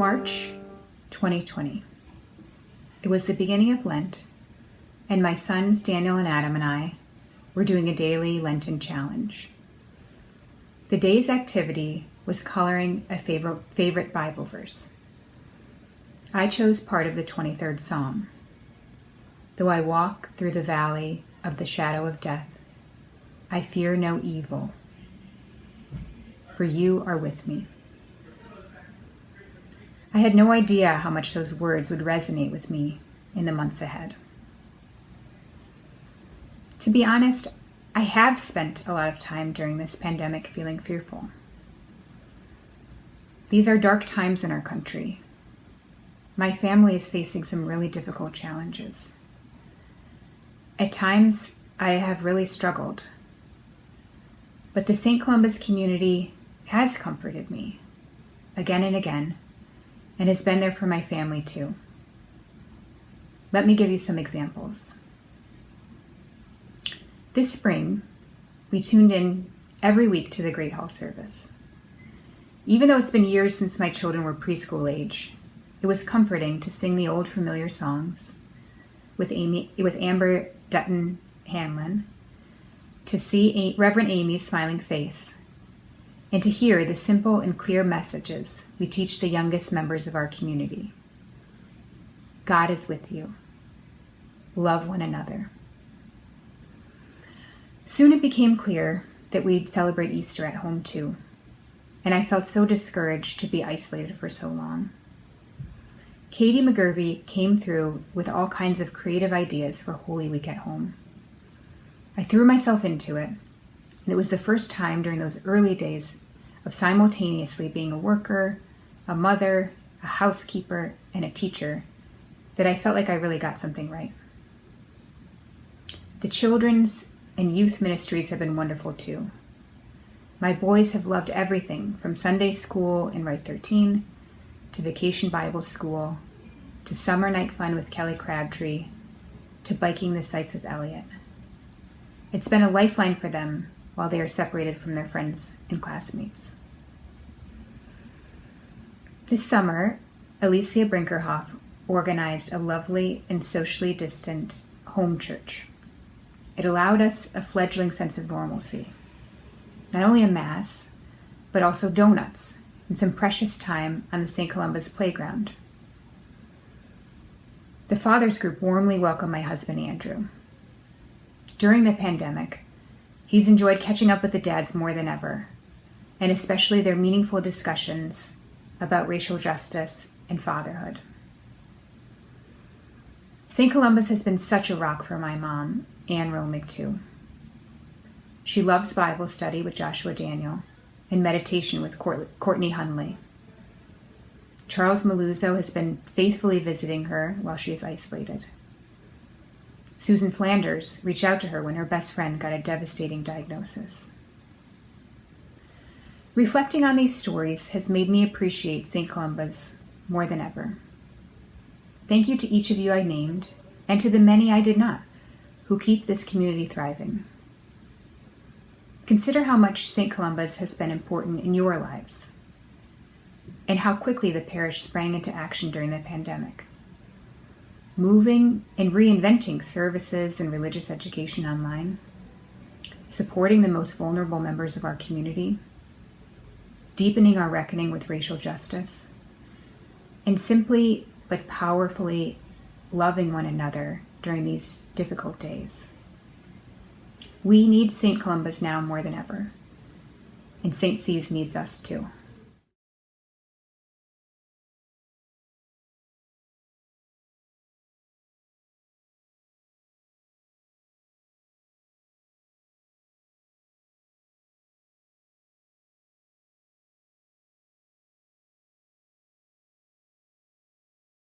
March 2020. It was the beginning of Lent, and my sons Daniel and Adam and I were doing a daily Lenten challenge. The day's activity was coloring a favorite Bible verse. I chose part of the 23rd Psalm. Though I walk through the valley of the shadow of death, I fear no evil, for you are with me. I had no idea how much those words would resonate with me in the months ahead. To be honest, I have spent a lot of time during this pandemic feeling fearful. These are dark times in our country. My family is facing some really difficult challenges. At times, I have really struggled. But the St. Columba's community has comforted me again and again, and has been there for my family too. Let me give you some examples. This spring, we tuned in every week to the Great Hall service. Even though it's been years since my children were preschool age, it was comforting to sing the old familiar songs with Amber Dutton Hanlon, to see Reverend Amy's smiling face, and to hear the simple and clear messages we teach the youngest members of our community. God is with you. Love one another. Soon it became clear that we'd celebrate Easter at home too, and I felt so discouraged to be isolated for so long. Katie McGurvey came through with all kinds of creative ideas for Holy Week at home. I threw myself into it, and it was the first time during those early days of simultaneously being a worker, a mother, a housekeeper, and a teacher that I felt like I really got something right. The children's and youth ministries have been wonderful too. My boys have loved everything from Sunday school in Rite 13 to Vacation Bible School to summer night fun with Kelly Crabtree to biking the sites with Elliot. It's been a lifeline for them while they are separated from their friends and classmates. This summer, Alicia Brinkerhoff organized a lovely and socially distant home church. It allowed us a fledgling sense of normalcy. Not only a mass, but also donuts and some precious time on the St. Columba's playground. The Fathers Group warmly welcomed my husband, Andrew. During the pandemic, he's enjoyed catching up with the dads more than ever, and especially their meaningful discussions about racial justice and fatherhood. St. Columba's has been such a rock for my mom, and Romig too. She loves Bible study with Joshua Daniel and meditation with Courtney Hunley. Charles Maluzzo has been faithfully visiting her while she is isolated. Susan Flanders reached out to her when her best friend got a devastating diagnosis. Reflecting on these stories has made me appreciate St. Columba's more than ever. Thank you to each of you I named, and to the many I did not, who keep this community thriving. Consider how much St. Columba's has been important in your lives, and how quickly the parish sprang into action during the pandemic, moving and reinventing services and religious education online, supporting the most vulnerable members of our community, deepening our reckoning with racial justice, and simply but powerfully loving one another during these difficult days. We need St. Columba's now more than ever, and St. C's needs us too.